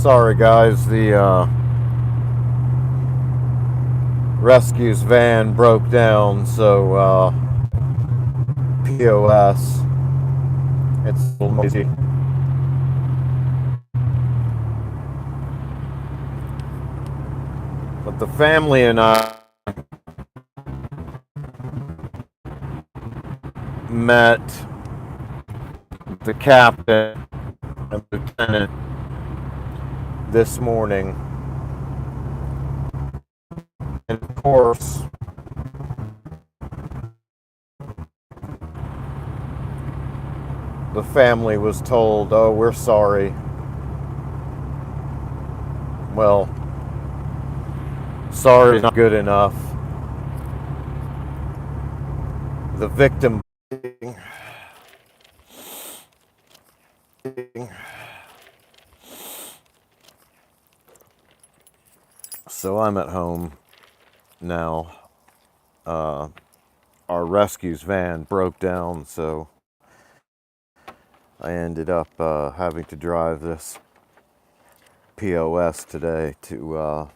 Sorry guys, the rescues van broke down, so POS, it's a little noisy. But the family and I met the captain and lieutenant this morning. And of course, the family was told, oh, we're sorry. Well, sorry is not good enough. The victim. So I'm at home now. Our rescues van broke down, so I ended up having to drive this POS today to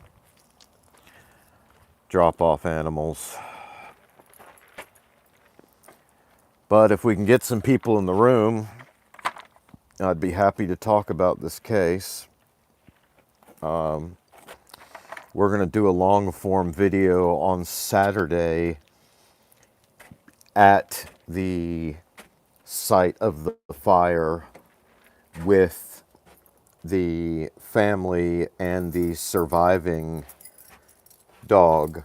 drop off animals. But if we can get some people in the room, I'd be happy to talk about this case. We're going to do a long form video on Saturday at the site of the fire with the family and the surviving dog.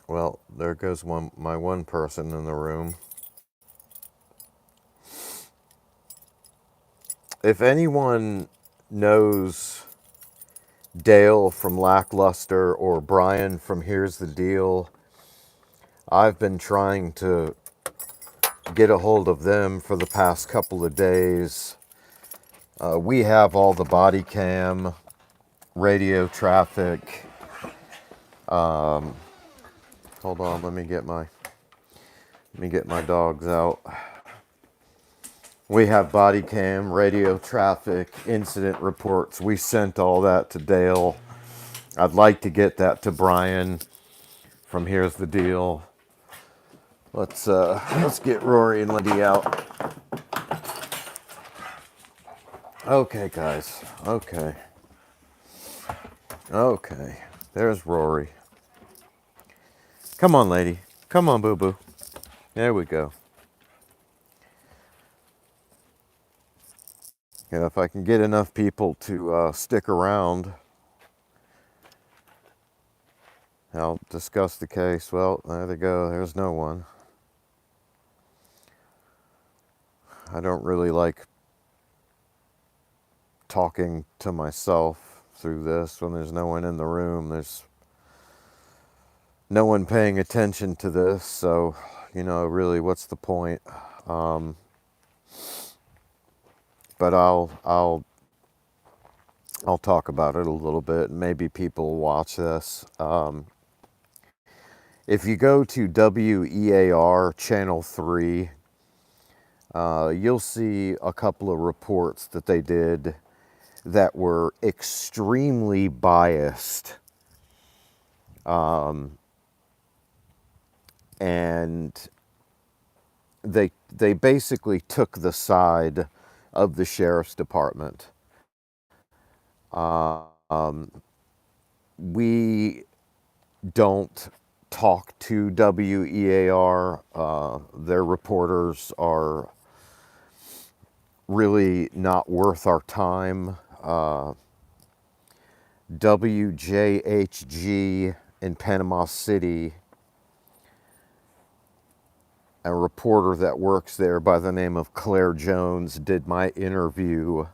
Well, there goes my one person in the room. If anyone knows Dale from Lackluster or Brian from Here's the Deal, I've been trying to get a hold of them for the past couple of days. We have all the body cam, radio traffic. Hold on, let me get my dogs out. We have body cam, radio traffic, incident reports. We sent all that to Dale. I'd like to get that to Brian from Here's the Deal. Let's get Rory and Lindy out. Okay, guys. Okay. There's Rory. Come on, lady. Come on, boo-boo. There we go. And if I can get enough people to stick around, I'll discuss the case. Well, there they go. There's no one. I don't really like talking to myself through this when there's no one in the room. There's no one paying attention to this, so, really, what's the point? But I'll talk about it a little bit, and maybe people will watch this. If you go to WEAR Channel 3, you'll see a couple of reports that they did that were extremely biased. And they basically took the side of the sheriff's department. We don't talk to WEAR. Their reporters are really not worth our time. WJHG in Panama City, a reporter that works there by the name of Claire Jones, did my interview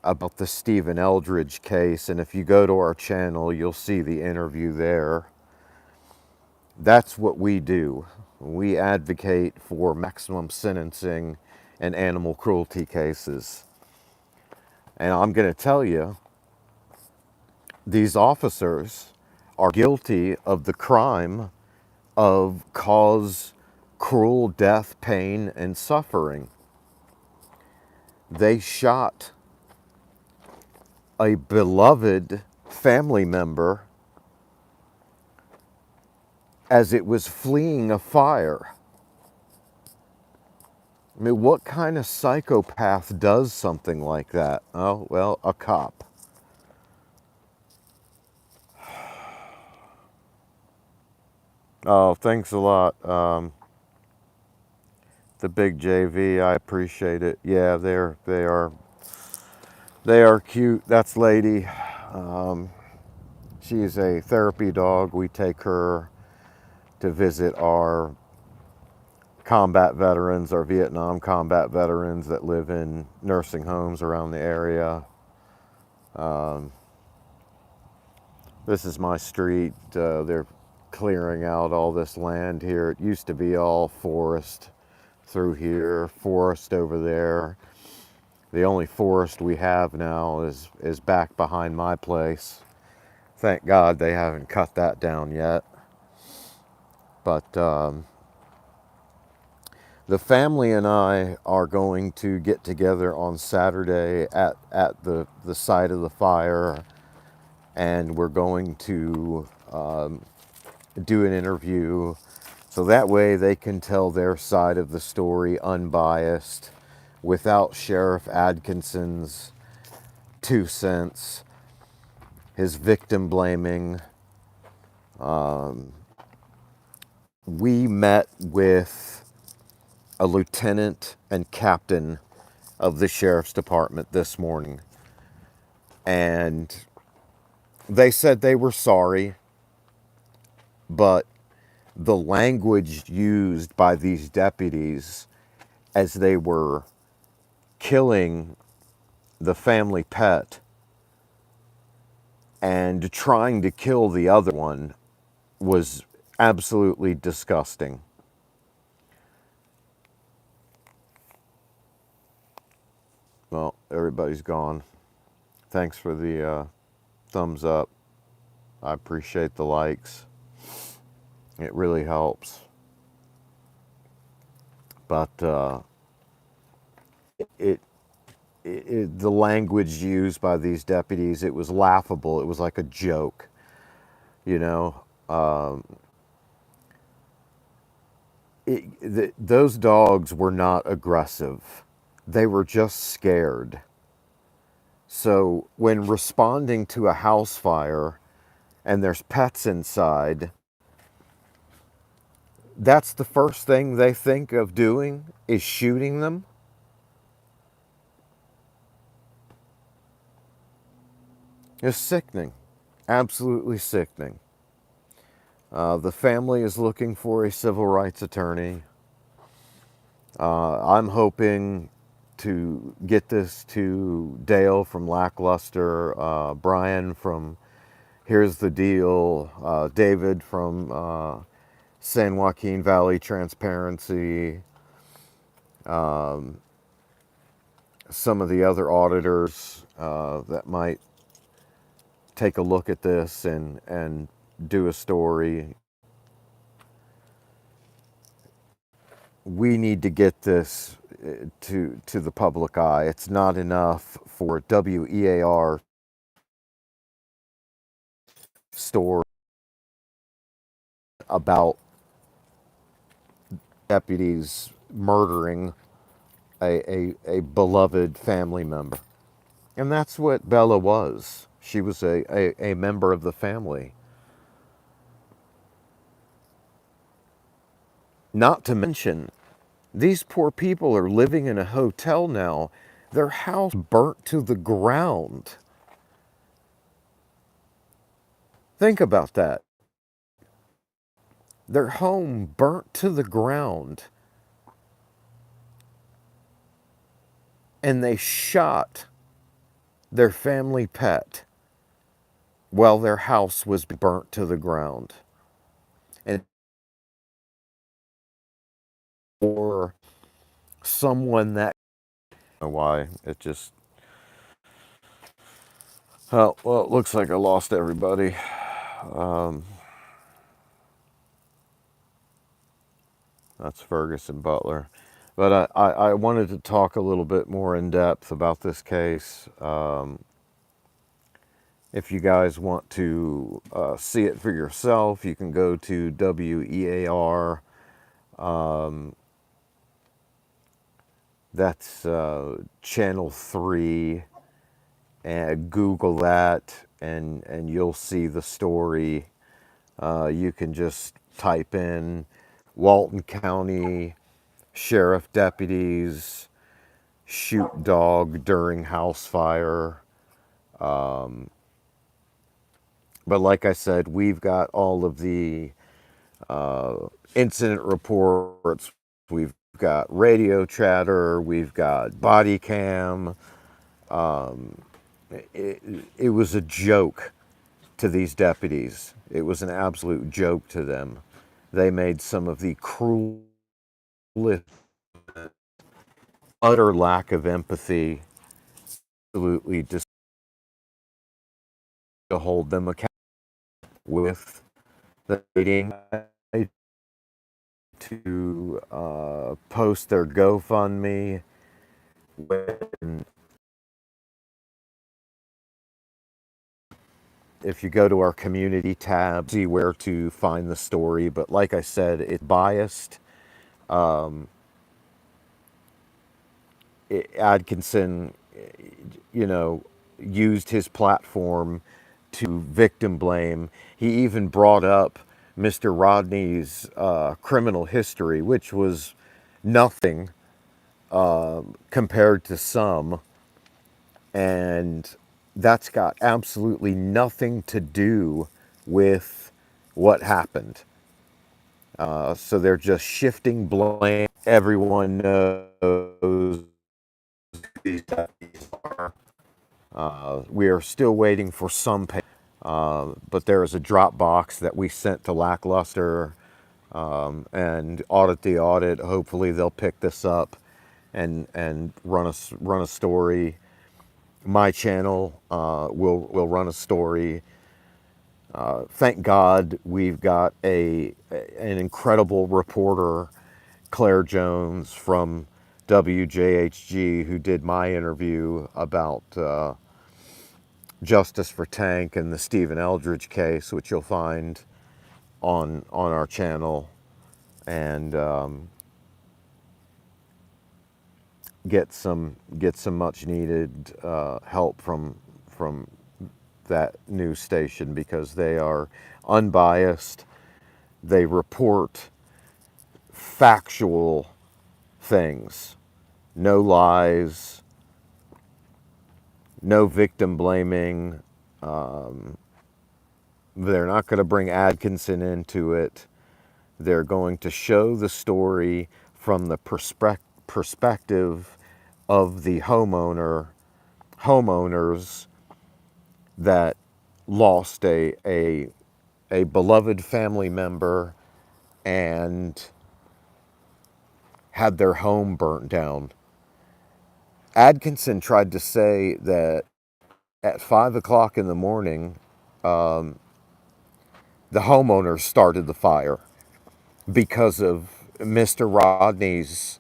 about the Stephen Eldridge case, and if you go to our channel, you'll see the interview there. That's what we do. We advocate for maximum sentencing in animal cruelty cases. And I'm going to tell you, these officers are guilty of the crime of cause cruel death, pain, and suffering. They shot a beloved family member as it was fleeing a fire. I mean, what kind of psychopath does something like that? Oh, well, a cop. Oh, thanks a lot. The big JV, I appreciate it. Yeah, they are cute. That's Lady. She's a therapy dog. We take her to visit our combat veterans, our Vietnam combat veterans that live in nursing homes around the area. This is my street. They're clearing out all this land here. It used to be all forest through here, forest over there. The only forest we have now is back behind my place. Thank God they haven't cut that down yet. But the family and I are going to get together on Saturday at the site of the fire, and we're going to do an interview so that way they can tell their side of the story unbiased without Sheriff Adkinson's 2 cents, his victim blaming. We met with a lieutenant and captain of the sheriff's department this morning, and they said they were sorry, but the language used by these deputies as they were killing the family pet and trying to kill the other one was absolutely disgusting. Well, everybody's gone. Thanks for the thumbs up. I appreciate the likes. It really helps. But it, the language used by these deputies, it was laughable. It was like a joke, you know. Those dogs were not aggressive. They were just scared. So when responding to a house fire and there's pets inside, that's the first thing they think of doing is shooting them. It's sickening. Absolutely sickening. The family is looking for a civil rights attorney. I'm hoping to get this to Dale from Lackluster, Brian from Here's the Deal, David from San Joaquin Valley Transparency, some of the other auditors that might take a look at this and do a story. We need to get this to the public eye. It's not enough for WEAR story about deputies murdering a beloved family member. And that's what Bella was. She was a member of the family. Not to mention, these poor people are living in a hotel now. Their house burnt to the ground. Think about that. Their home burnt to the ground. And they shot their family pet while their house was burnt to the ground. And for someone that, I don't know why, it just, oh, well, it looks like I lost everybody. That's Ferguson Butler. But I wanted to talk a little bit more in depth about this case. If you guys want to see it for yourself, you can go to WEAR. That's channel 3, and Google that, and you'll see the story. You can just type in Walton County Sheriff deputies shoot dog during house fire. But like I said, we've got all of the incident reports. We've got radio chatter. We've got body cam. It was a joke to these deputies. It was an absolute joke to them. They made some of the cruelest, utter lack of empathy, absolutely just to hold them accountable with the rating to post their GoFundMe. When, if you go to our community tab, see where to find the story. But like I said, it's biased. Adkinson, you know, used his platform to victim blame. He even brought up Mr. Rodney's criminal history, which was nothing compared to some. And that's got absolutely nothing to do with what happened. So they're just shifting blame. Everyone knows these deputies are. We are still waiting for some pay, but there is a drop box that we sent to Lackluster and Audit the Audit. Hopefully they'll pick this up and run a story. My channel will run a story. Thank God we've got an incredible reporter, Claire Jones from WJHG, who did my interview about Justice for Tank and the Stephen Eldridge case, which you'll find on our channel, and get some much needed help from that news station, because they are unbiased. They report factual things, no lies, no victim blaming. They're not going to bring Adkinson into it. They're going to show the story from the perspective of the homeowners that lost a beloved family member and had their home burnt down. Adkinson tried to say that at 5 o'clock in the morning, the homeowners started the fire because of Mr. Rodney's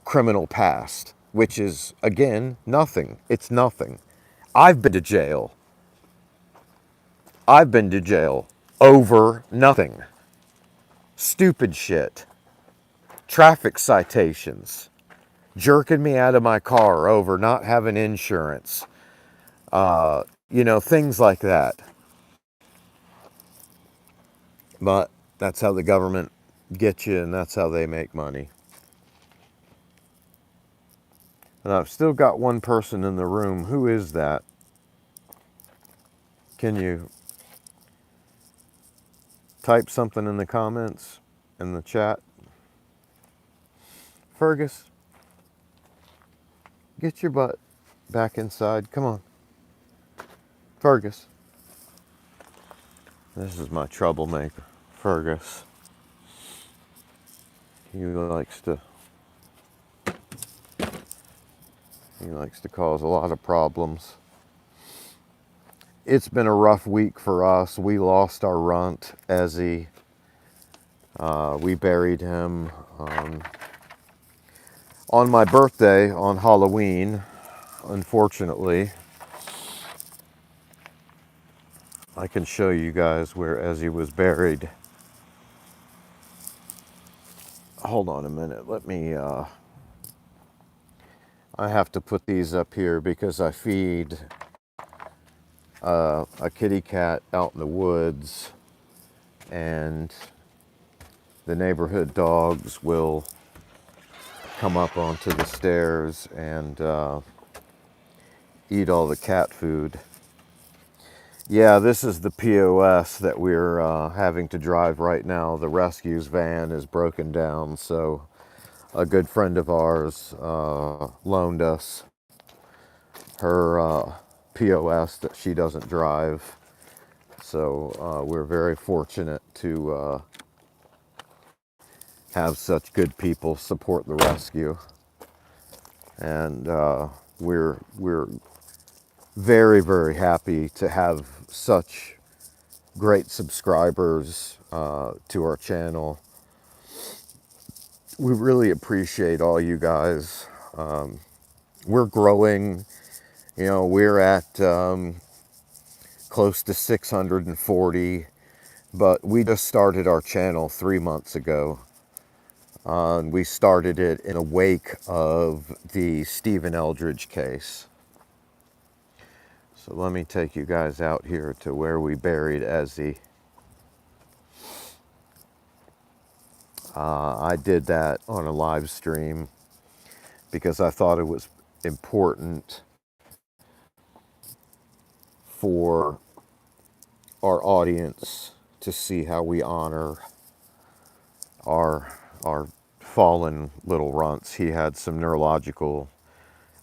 criminal past, which is, again, nothing. It's nothing. I've been to jail. I've been to jail over nothing. Stupid shit. Traffic citations. Jerking me out of my car over not having insurance. Things like that. But that's how the government gets you, and that's how they make money. And I've still got one person in the room. Who is that? Can you type something in the comments, in the chat? Fergus, get your butt back inside. Come on. Fergus. This is my troublemaker, Fergus. He likes to cause a lot of problems. It's been a rough week for us. We lost our runt, Ezzy. We buried him On my birthday, on Halloween, unfortunately, I can show you guys where Ezzy was buried. Hold on a minute. Let me, I have to put these up here because I feed a kitty cat out in the woods, and the neighborhood dogs will come up onto the stairs and eat all the cat food. Yeah, this is the POS that we're having to drive right now. The rescues van is broken down, so a good friend of ours loaned us her POS that she doesn't drive. So we're very fortunate to have such good people support the rescue, and we're very, very happy to have such great subscribers to our channel. We really appreciate all you guys. We're growing. You know, we're at close to 640, but we just started our channel 3 months ago. And we started it in the wake of the Stephen Eldridge case. So let me take you guys out here to where we buried Ezzy. I did that on a live stream because I thought it was important for our audience to see how we honor our fallen little runts. He had some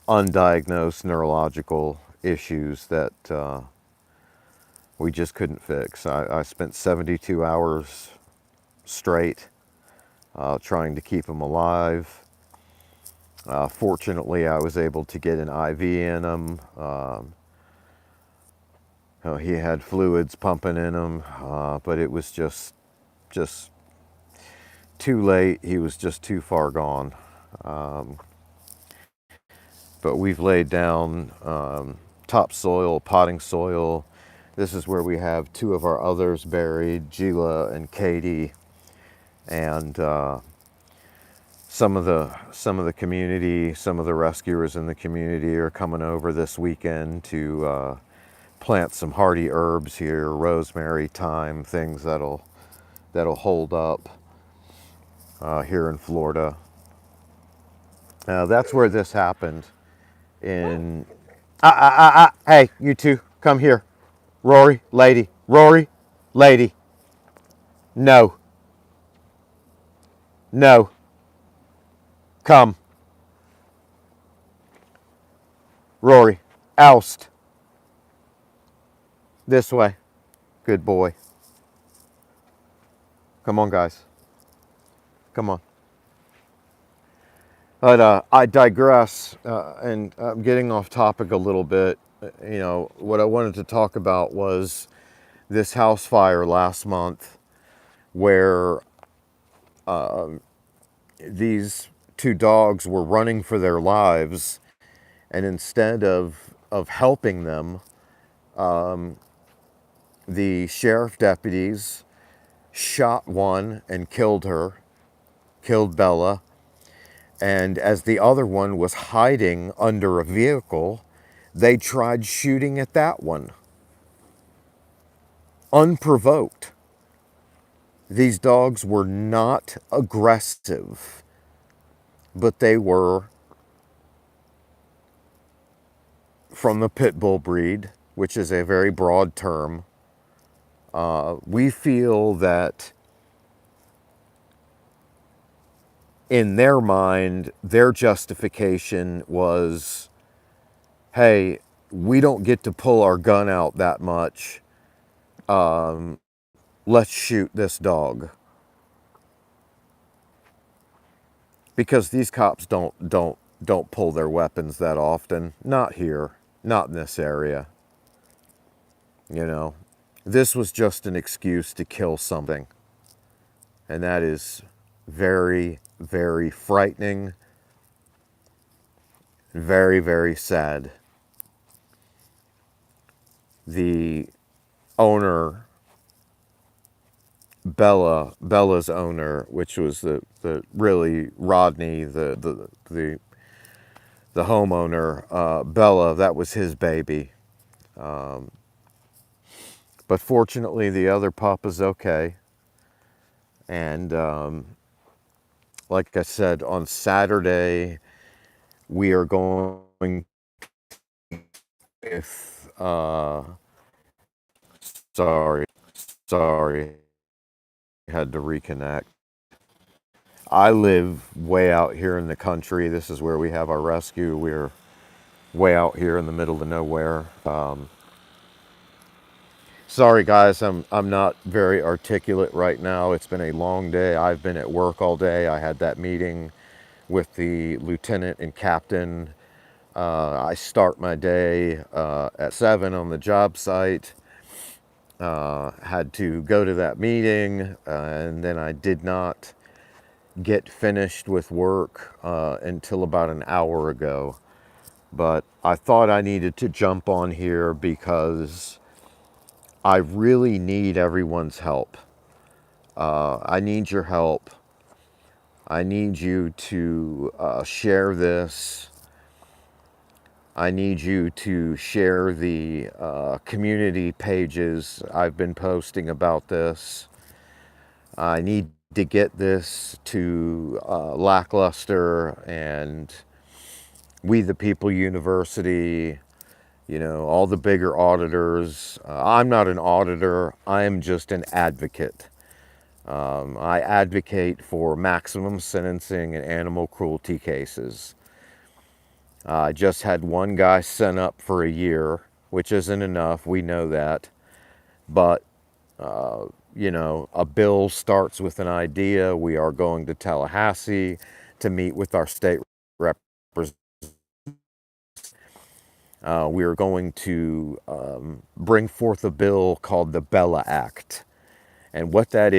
undiagnosed neurological issues that we just couldn't fix. I spent 72 hours straight trying to keep him alive. Fortunately, I was able to get an IV in him. He had fluids pumping in him, but it was just too late. He was just too far gone. But we've laid down topsoil, potting soil. This is where we have two of our others buried, Gila and Katie, and some of the community, some of the rescuers in the community are coming over this weekend to plant some hardy herbs here, rosemary, thyme, things that'll hold up here in Florida. That's where this happened. Hey, you two, come here. Rory, lady, no, come. Rory, oust. This way. Good boy. Come on, guys. Come on. But I digress, and I'm getting off topic a little bit. You know, what I wanted to talk about was this house fire last month where these two dogs were running for their lives, and instead of helping them, the sheriff deputies shot one and killed Bella. And as the other one was hiding under a vehicle, they tried shooting at that one. Unprovoked. These dogs were not aggressive, but they were from the pit bull breed, which is a very broad term. We feel that in their mind, their justification was, hey, we don't get to pull our gun out that much. Let's shoot this dog. Because these cops don't pull their weapons that often. Not here. Not in this area. You know, this was just an excuse to kill something. And that is very, very frightening Very, very sad. The owner, Bella's owner, which was the really Rodney, the homeowner, Bella, that was his baby. But fortunately, the other pup is okay. And like I said, on Saturday, we are going with, sorry, sorry, had to reconnect. I live way out here in the country. This is where we have our rescue. We're way out here in the middle of nowhere. Sorry guys, I'm not very articulate right now. It's been a long day. I've been at work all day. I had that meeting with the lieutenant and captain. I start my day at 7 on the job site. Had to go to that meeting, and then I did not get finished with work until about an hour ago. But I thought I needed to jump on here because I really need everyone's help. I need your help. I need you to share this. I need you to share the community pages I've been posting about this. I need to get this to Lackluster and We the People University, you know, all the bigger auditors. I'm not an auditor, I am just an advocate. I advocate for maximum sentencing in animal cruelty cases. I just had one guy sent up for a year, which isn't enough, we know that. But, you know, a bill starts with an idea. We are going to Tallahassee to meet with our state representatives. We are going to bring forth a bill called the Bella Act. And what that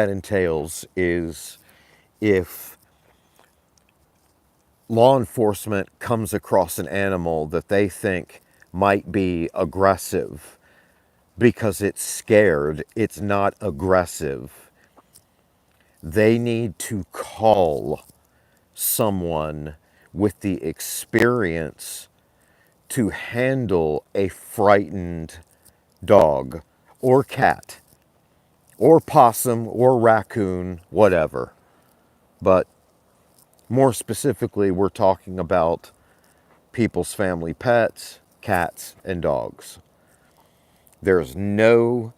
entails is if law enforcement comes across an animal that they think might be aggressive because it's scared, it's not aggressive, they need to call someone with the experience to handle a frightened dog or cat or possum or raccoon, whatever. But more specifically, we're talking about people's family pets, cats, and dogs. There's no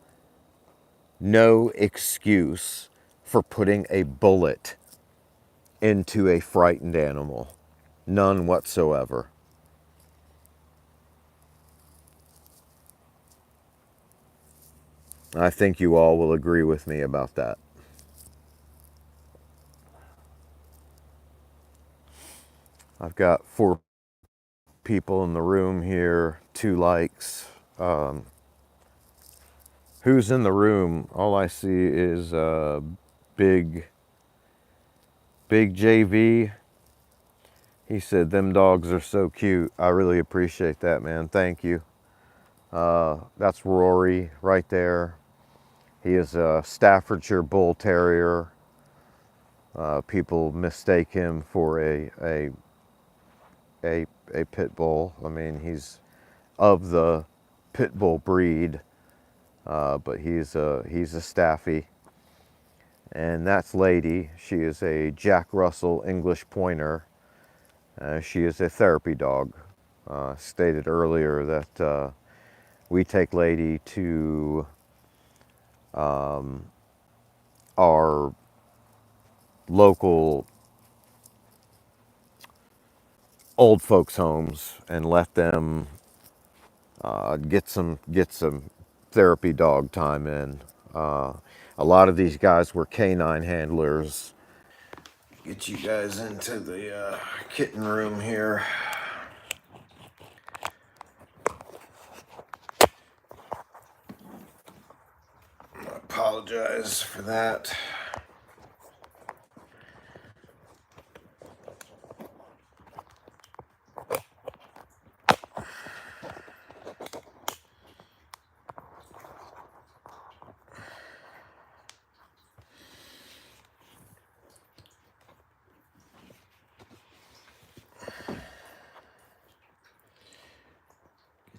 excuse for putting a bullet into a frightened animal. None whatsoever. I think you all will agree with me about that. I've got 4 people in the room here, 2 likes. Who's in the room? All I see is big JV. He said, them dogs are so cute. I really appreciate that, man. Thank you. That's Rory right there. He is a Staffordshire Bull Terrier. People mistake him for a pit bull. I mean, he's of the pit bull breed, but he's a Staffy. And that's Lady. She is a Jack Russell English Pointer. She is a therapy dog. Stated earlier that we take Lady to our local old folks' homes and let them get some therapy dog time in. A lot of these guys were canine handlers. Get you guys into the kitten room here. I apologize for that.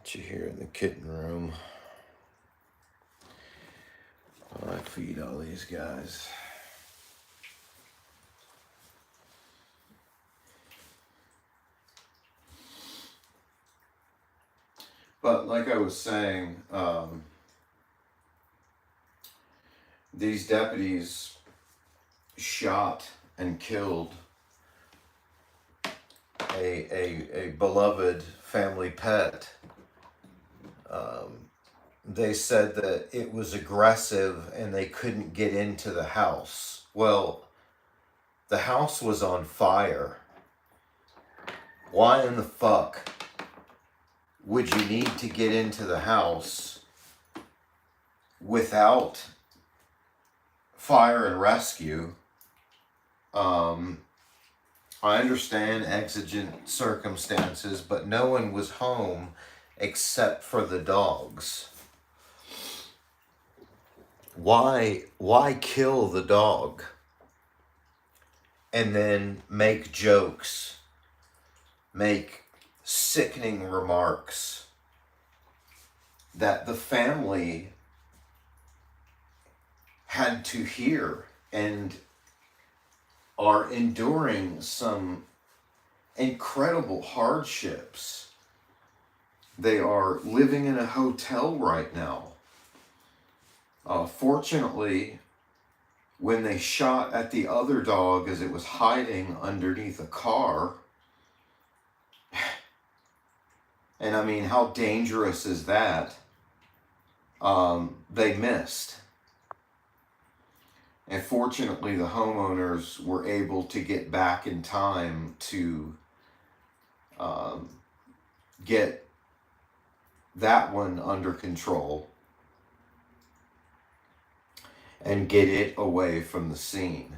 Got you here in the kitten room. I feed all these guys. But like I was saying, these deputies shot and killed a beloved family pet. They said that it was aggressive and they couldn't get into the house. Well, the house was on fire. Why in the fuck would you need to get into the house without fire and rescue? I understand exigent circumstances, but no one was home except for the dogs. Why kill the dog and then make jokes, make sickening remarks that the family had to hear and are enduring some incredible hardships? They are living in a hotel right now. Fortunately, when they shot at the other dog as it was hiding underneath a car, and I mean, how dangerous is that? They missed. And fortunately, the homeowners were able to get back in time to get that one under control and get it away from the scene.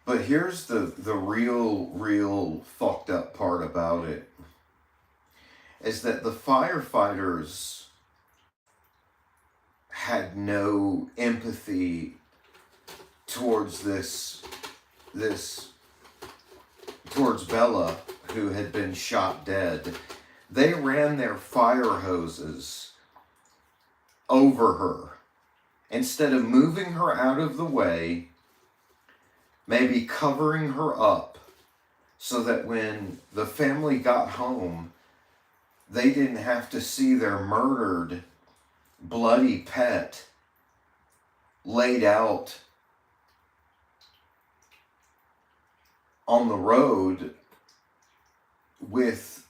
But here's the real fucked up part about it, is that the firefighters had no empathy towards towards Bella, who had been shot dead. They ran their fire hoses over her instead of moving her out of the way, maybe covering her up so that when the family got home, they didn't have to see their murdered, bloody pet laid out on the road with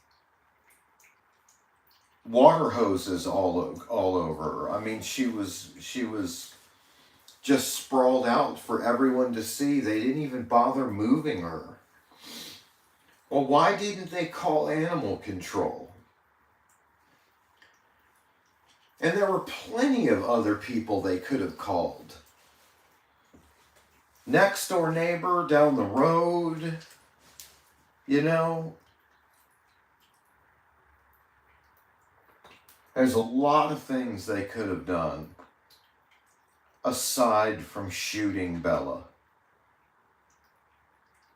water hoses all over her. I mean, she was just sprawled out for everyone to see. They didn't even bother moving her. Well, why didn't they call animal control? And there were plenty of other people they could have called. Next door neighbor down the road, you know. There's a lot of things they could have done aside from shooting Bella.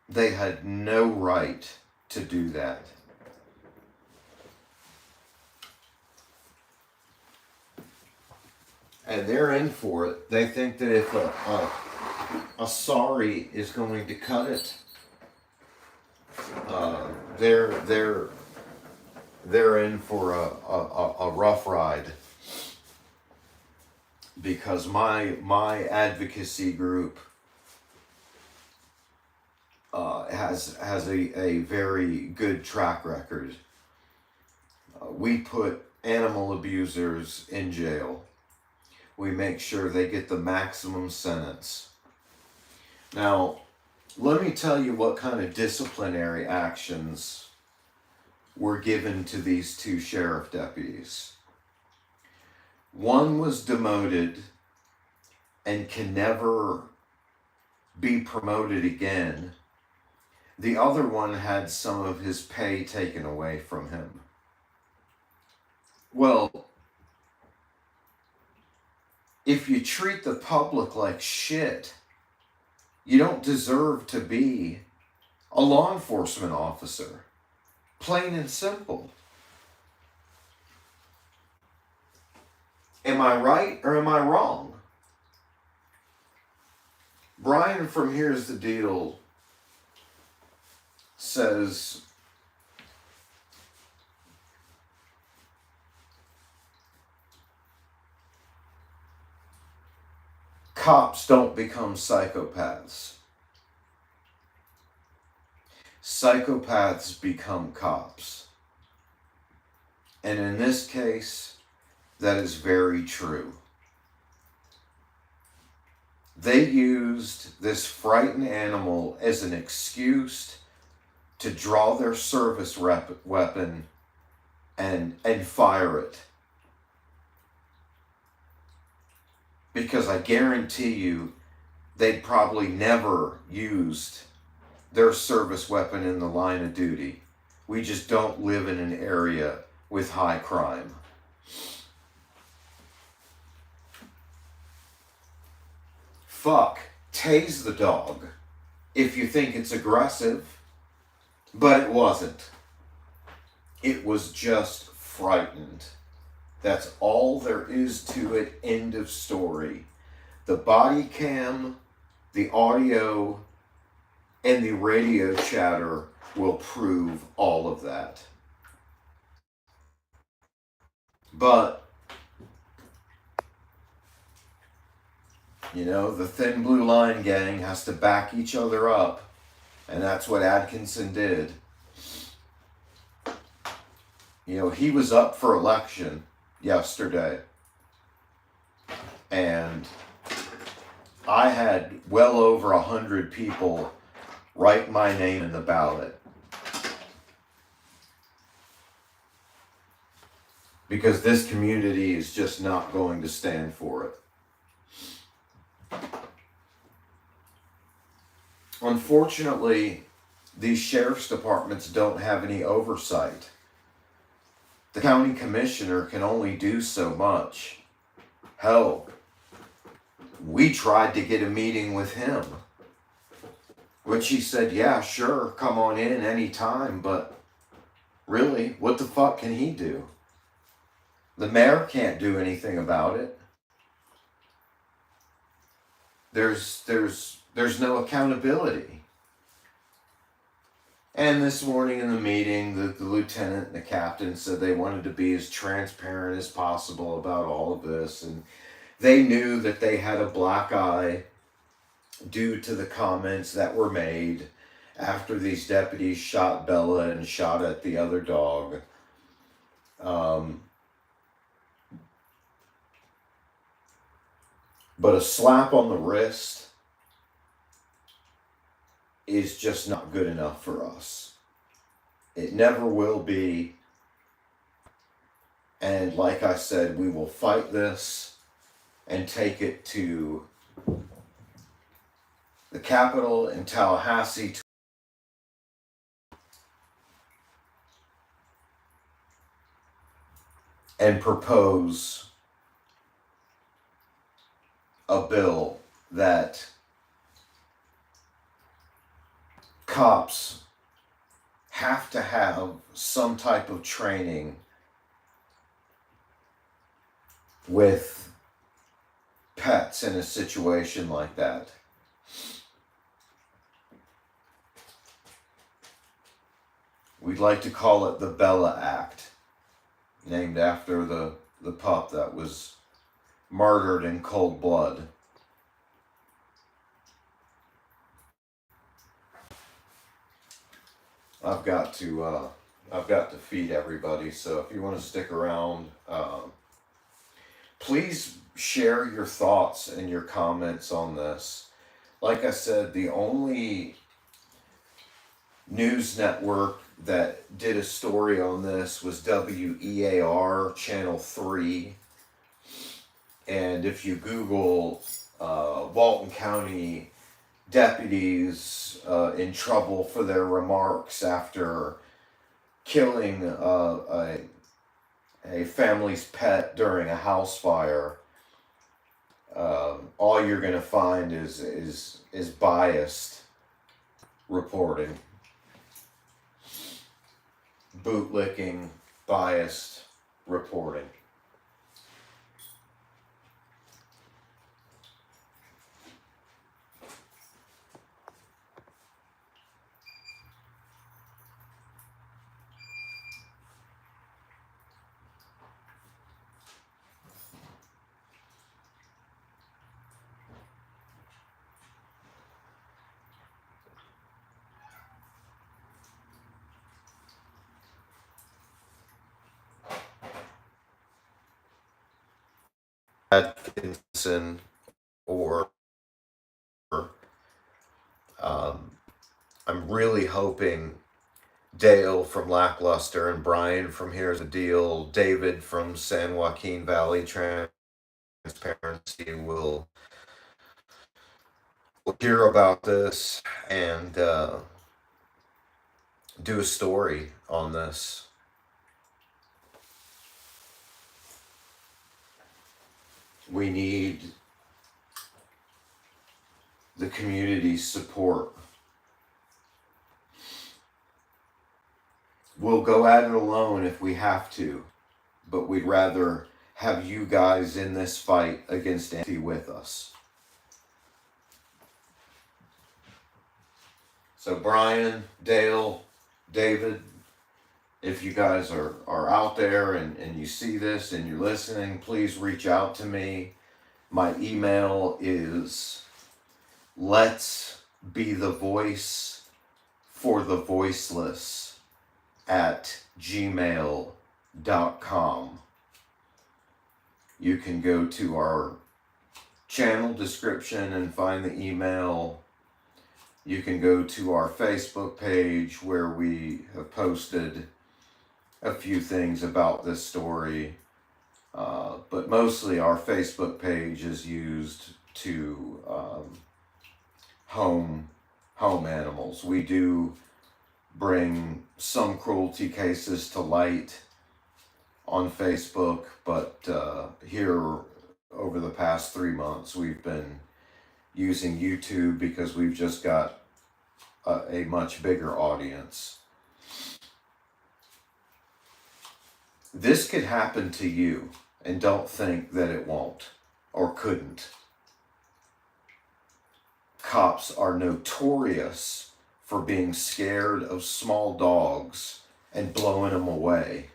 They had no right to do that. And they're in for it. They think that if a sorry is going to cut it, they're in for a rough ride, because my advocacy group has a very good track record. We put animal abusers in jail. We make sure they get the maximum sentence. Now, let me tell you what kind of disciplinary actions were given to these two sheriff deputies. One was demoted and can never be promoted again. The other one had some of his pay taken away from him. Well, if you treat the public like shit, you don't deserve to be a law enforcement officer. Plain and simple. Am I right or am I wrong? Brian from Here's the Deal says, cops don't become psychopaths. Psychopaths become cops. And in this case, that is very true. They used this frightened animal as an excuse to draw their service weapon and fire it. Because I guarantee you, they'd probably never used their service weapon in the line of duty. We just don't live in an area with high crime. Fuck, tase the dog if you think it's aggressive, but it wasn't. It was just frightened. That's all there is to it. End of story. The body cam, the audio, and the radio chatter will prove all of that. But, you know, the Thin Blue Line gang has to back each other up. And that's what Adkinson did. You know, he was up for election yesterday. And I had well over 100 people write my name in the ballot. Because this community is just not going to stand for it. Unfortunately, these sheriff's departments don't have any oversight. The county commissioner can only do so much. Hell, we tried to get a meeting with him, which he said, yeah, sure, come on in anytime, but really, what the fuck can he do? The mayor can't do anything about it. There's no accountability. And this morning in the meeting, the lieutenant and the captain said they wanted to be as transparent as possible about all of this. And they knew that they had a black eye due to the comments that were made after these deputies shot Bella and shot at the other dog. But a slap on the wrist is just not good enough for us. It never will be. And like I said, we will fight this and take it to the Capitol in Tallahassee and propose a bill that cops have to have some type of training with pets in a situation like that. We'd like to call it the Bella Act, named after the pup that was murdered in cold blood. I've got to feed everybody, so if you want to stick around, please share your thoughts and your comments on this. Like I said, the only news network that did a story on this was WEAR Channel 3. And if you Google Walton County deputies in trouble for their remarks after killing a family's pet during a house fire, all you're going to find is biased reporting. bootlicking, biased reporting. Adkinson or I'm really hoping Dale from Lackluster and Brian from Here's a Deal, David from San Joaquin Valley Transparency will hear about this and do a story on this. We need the community's support. We'll go at it alone if we have to, but we'd rather have you guys in this fight against anti with us. So Brian, Dale, David, if you guys are out there and you see this and you're listening, please reach out to me. My email is let's be the voice for the voiceless at gmail.com. You can go to our channel description and find the email. You can go to our Facebook page where we have posted a few things about this story. But mostly our Facebook page is used to home animals. We do bring some cruelty cases to light on Facebook, but here over the past 3 months we've been using YouTube because we've just got a much bigger audience. This could happen to you, and don't think that it won't or couldn't. Cops are notorious for being scared of small dogs and blowing them away.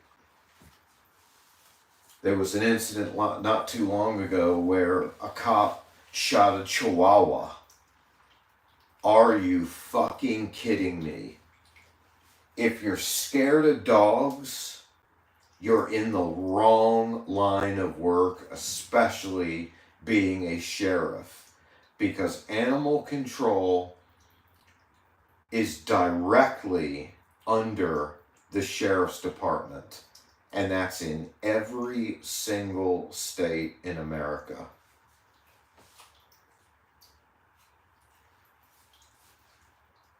There was an incident not too long ago where a cop shot a chihuahua. Are you fucking kidding me? If you're scared of dogs, you're in the wrong line of work, especially being a sheriff, because animal control is directly under the sheriff's department, and that's in every single state in America.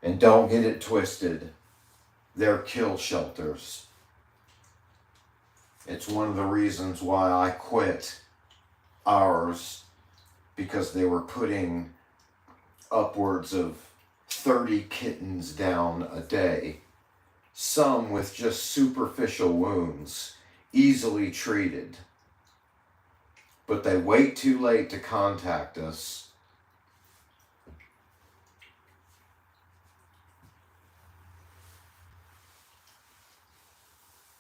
And don't get it twisted, they're kill shelters. It's one of the reasons why I quit ours, because they were putting upwards of 30 kittens down a day, some with just superficial wounds, easily treated. But they wait too late to contact us.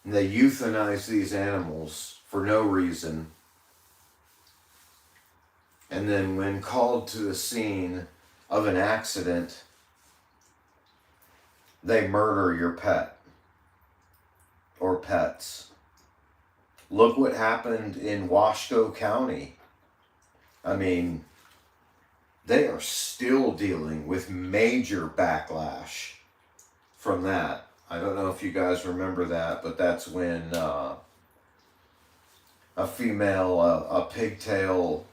And they euthanize these animals for no reason. And then when called to the scene of an accident, they murder your pet or pets. Look what happened in Wasco County. I mean, they are still dealing with major backlash from that. I don't know if you guys remember that, but that's when a female, a pigtail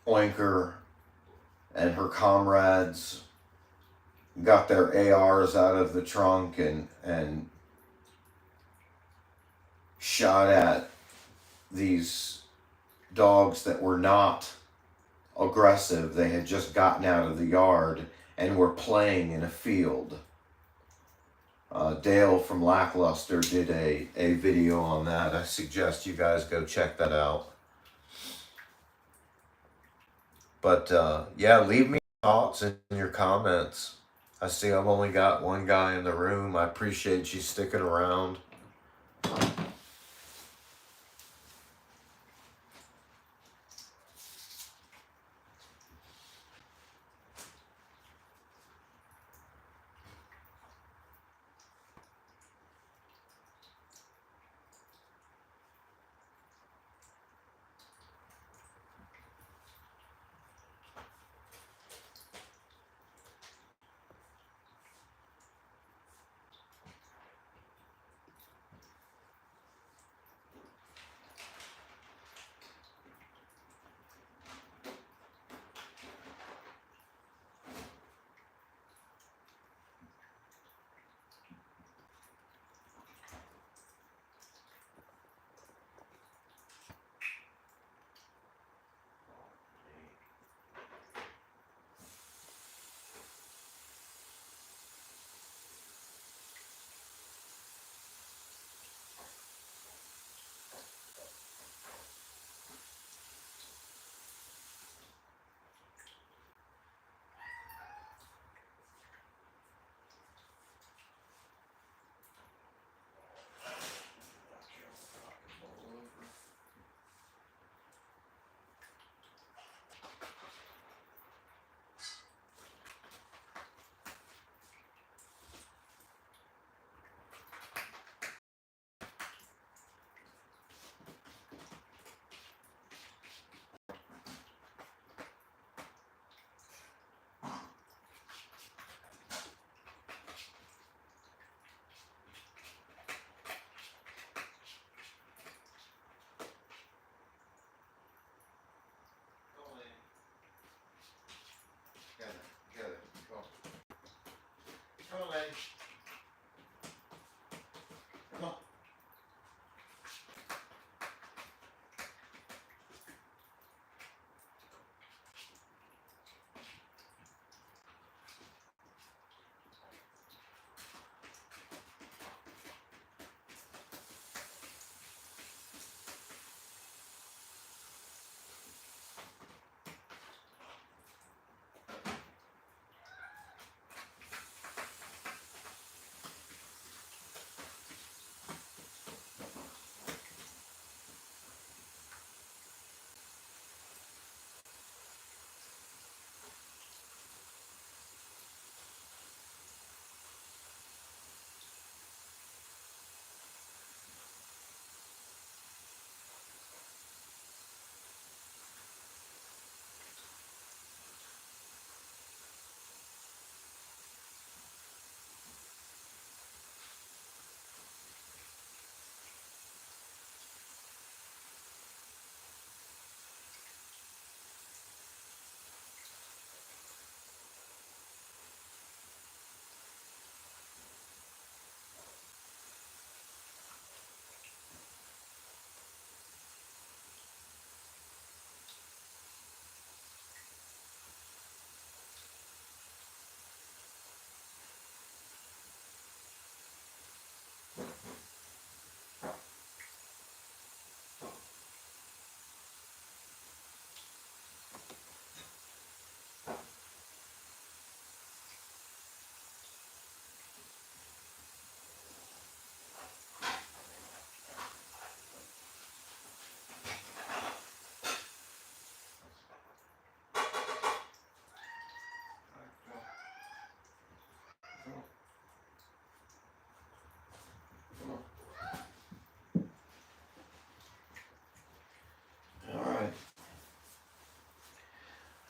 oinker and her comrades got their ARs out of the trunk and shot at these dogs that were not aggressive. They had just gotten out of the yard and were playing in a field. Dale from Lackluster did a video on that. I suggest you guys go check that out. But yeah, leave me thoughts in your comments. I see I've only got one guy in the room. I appreciate you sticking around.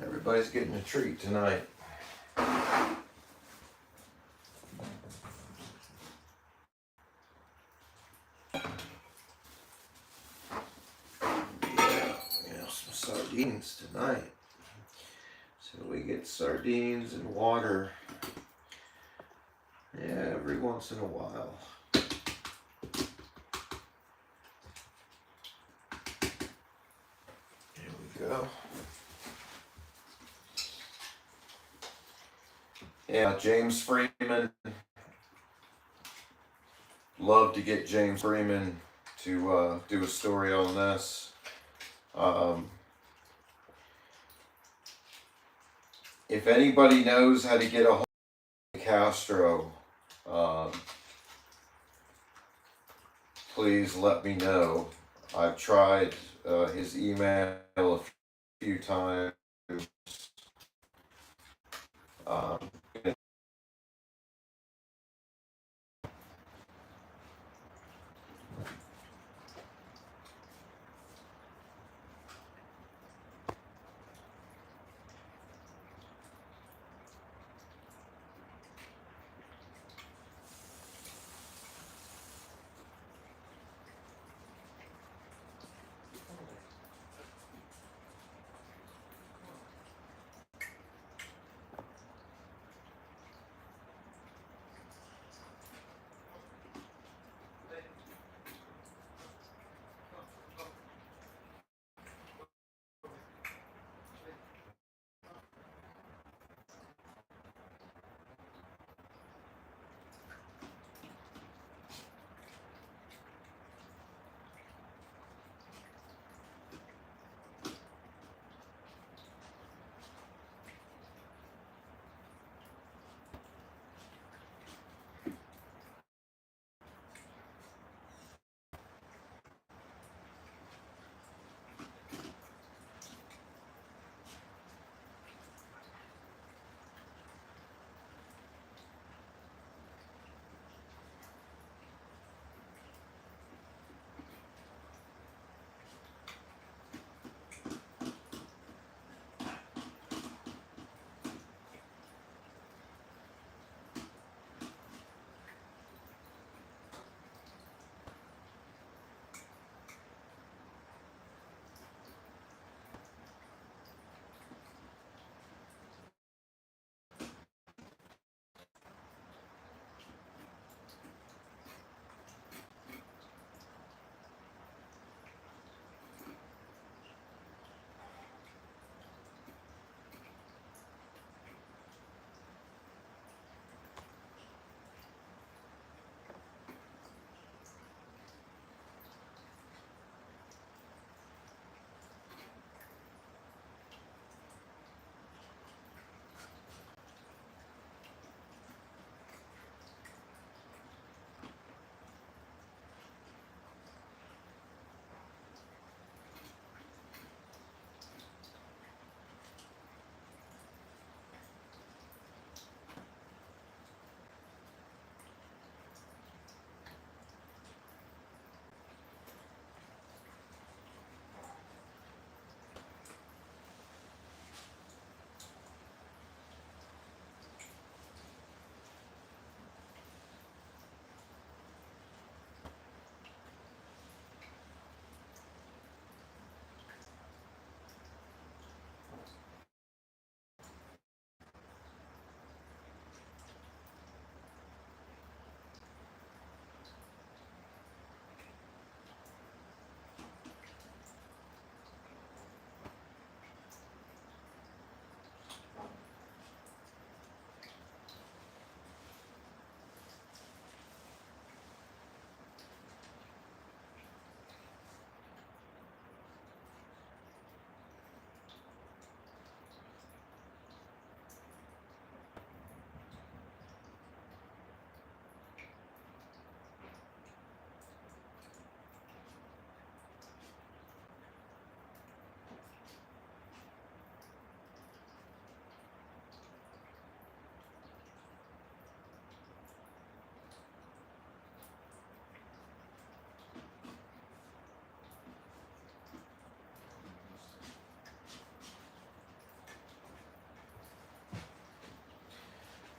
Everybody's getting a treat tonight. Yeah, some sardines tonight. So we get sardines and water. Yeah, every once in a while. Here we go. Yeah, James Freeman love to get James Freeman to do a story on this. If anybody knows how to get a hold of Castro, please let me know. I've tried his email a few times.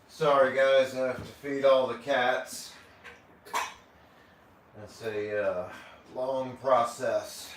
Sorry guys, I have to feed all the cats. That's a long process.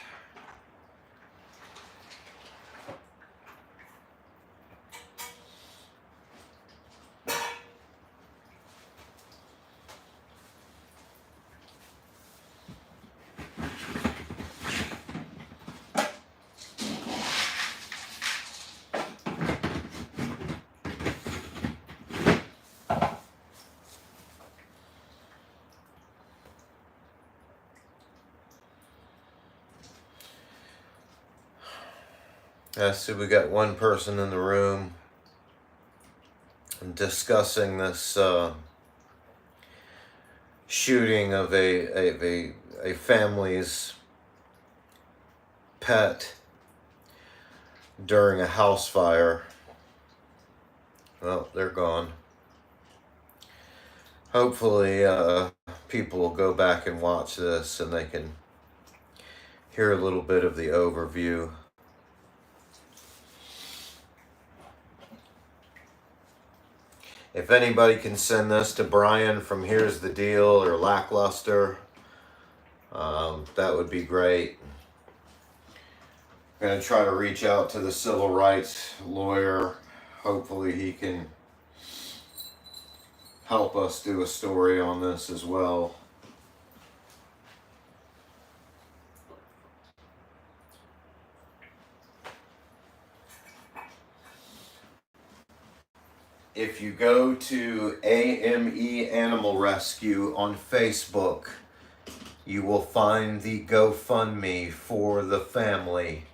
I see we got one person in the room discussing this shooting of a family's pet during a house fire. Well, they're gone. Hopefully, people will go back and watch this and they can hear a little bit of the overview. If anybody can send this to Brian from Here's the Deal or Lackluster, that would be great. I'm going to try to reach out to the civil rights lawyer. Hopefully he can help us do a story on this as well. If you go to AME Animal Rescue on Facebook, you will find the GoFundMe for the family.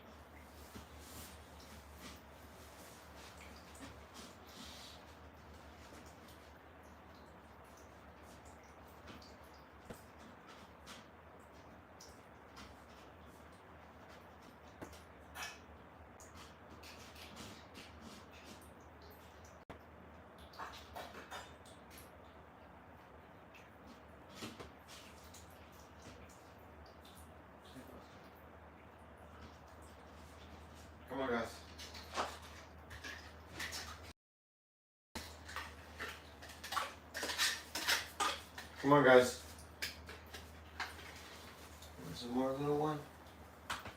Come on, guys. Come on, guys. There's one more little one.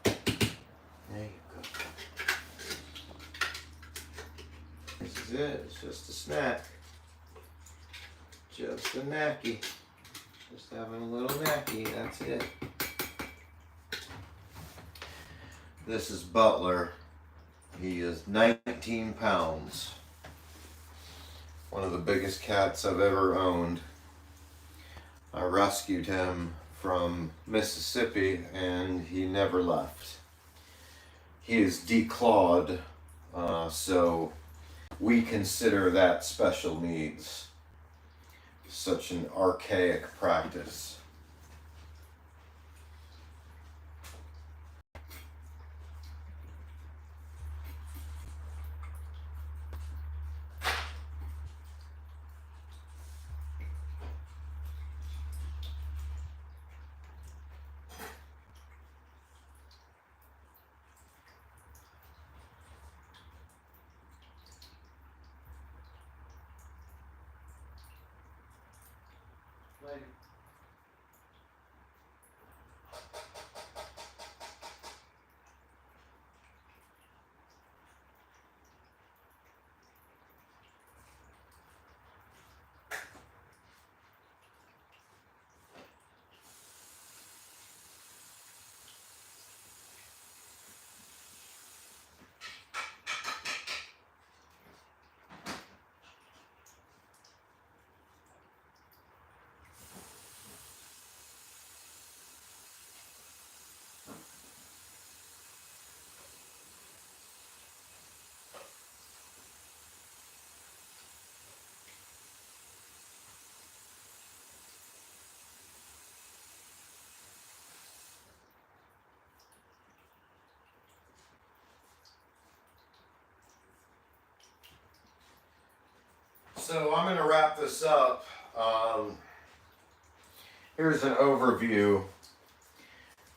There you go. This is it. It's just a snack. Just a nacky. Just having a little nacky. That's it. This is Butler. He is 19 pounds. One of the biggest cats I've ever owned. I rescued him from Mississippi and he never left. He is declawed, so we consider that special needs. Such an archaic practice. So I'm going to wrap this up. Here's an overview.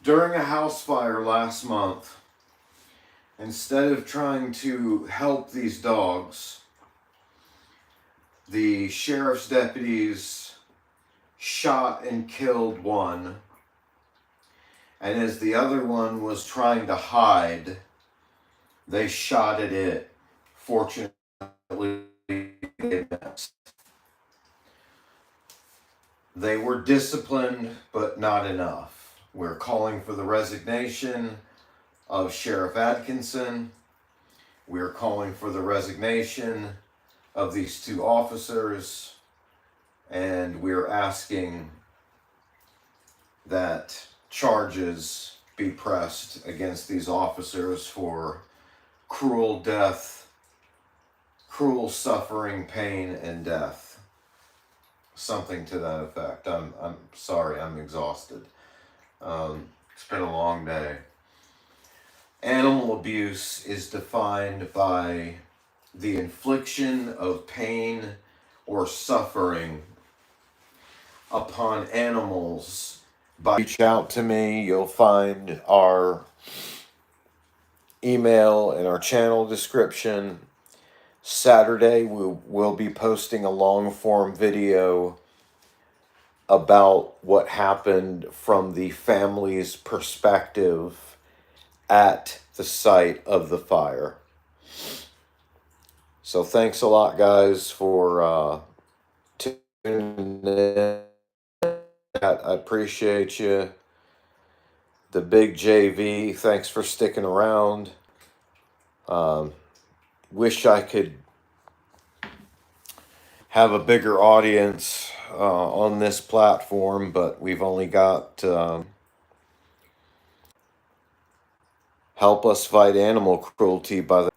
During a house fire last month, instead of trying to help these dogs, the sheriff's deputies shot and killed one. And as the other one was trying to hide, they shot at it. Fortunately, they missed. They were disciplined, but not enough. We're calling for the resignation of Sheriff Adkinson. We're calling for the resignation of these two officers. And we're asking that charges be pressed against these officers for cruel death, cruel suffering, pain, and death. Something to that effect. I'm sorry, I'm exhausted. It's been a long day. Animal abuse is defined by the infliction of pain or suffering upon animals. Reach out to me. You'll find our email in our channel description. Saturday, we'll be posting a long form video about what happened from the family's perspective at the site of the fire. So thanks a lot, guys, for tuning in. I appreciate you. The big JV, thanks for sticking around. Wish I could have a bigger audience on this platform, but we've only got help us fight animal cruelty by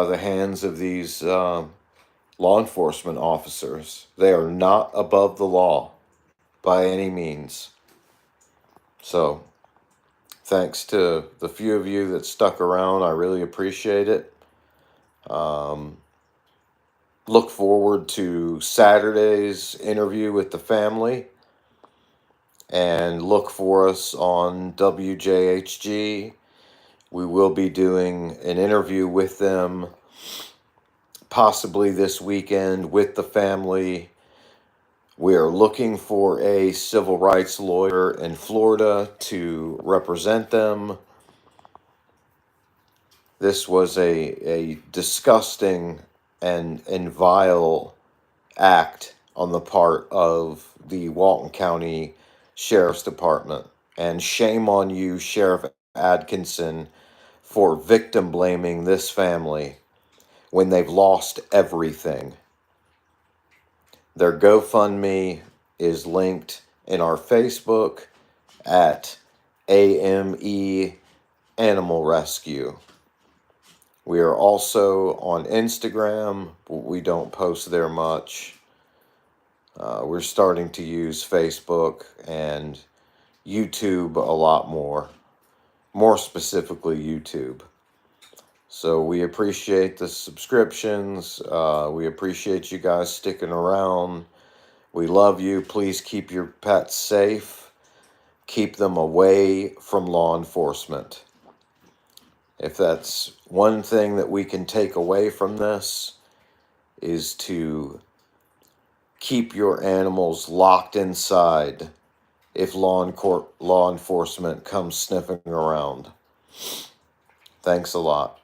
the hands of these law enforcement officers. They are not above the law by any means. So thanks to the few of you that stuck around. I really appreciate it. Look forward to Saturday's interview with the family, and look for us on WJHG. We will be doing an interview with them possibly this weekend with the family. We are looking for a civil rights lawyer in Florida to represent them. This was a disgusting and vile act on the part of the Walton County Sheriff's Department. And shame on you, Sheriff Adkinson, for victim blaming this family when they've lost everything. Their GoFundMe is linked in our Facebook at AME Animal Rescue. We are also on Instagram, but we don't post there much. We're starting to use Facebook and YouTube a lot more specifically YouTube. So we appreciate the subscriptions. We appreciate you guys sticking around. We love you. Please keep your pets safe. Keep them away from law enforcement. If that's one thing that we can take away from this, is to keep your animals locked inside if law enforcement comes sniffing around. Thanks a lot.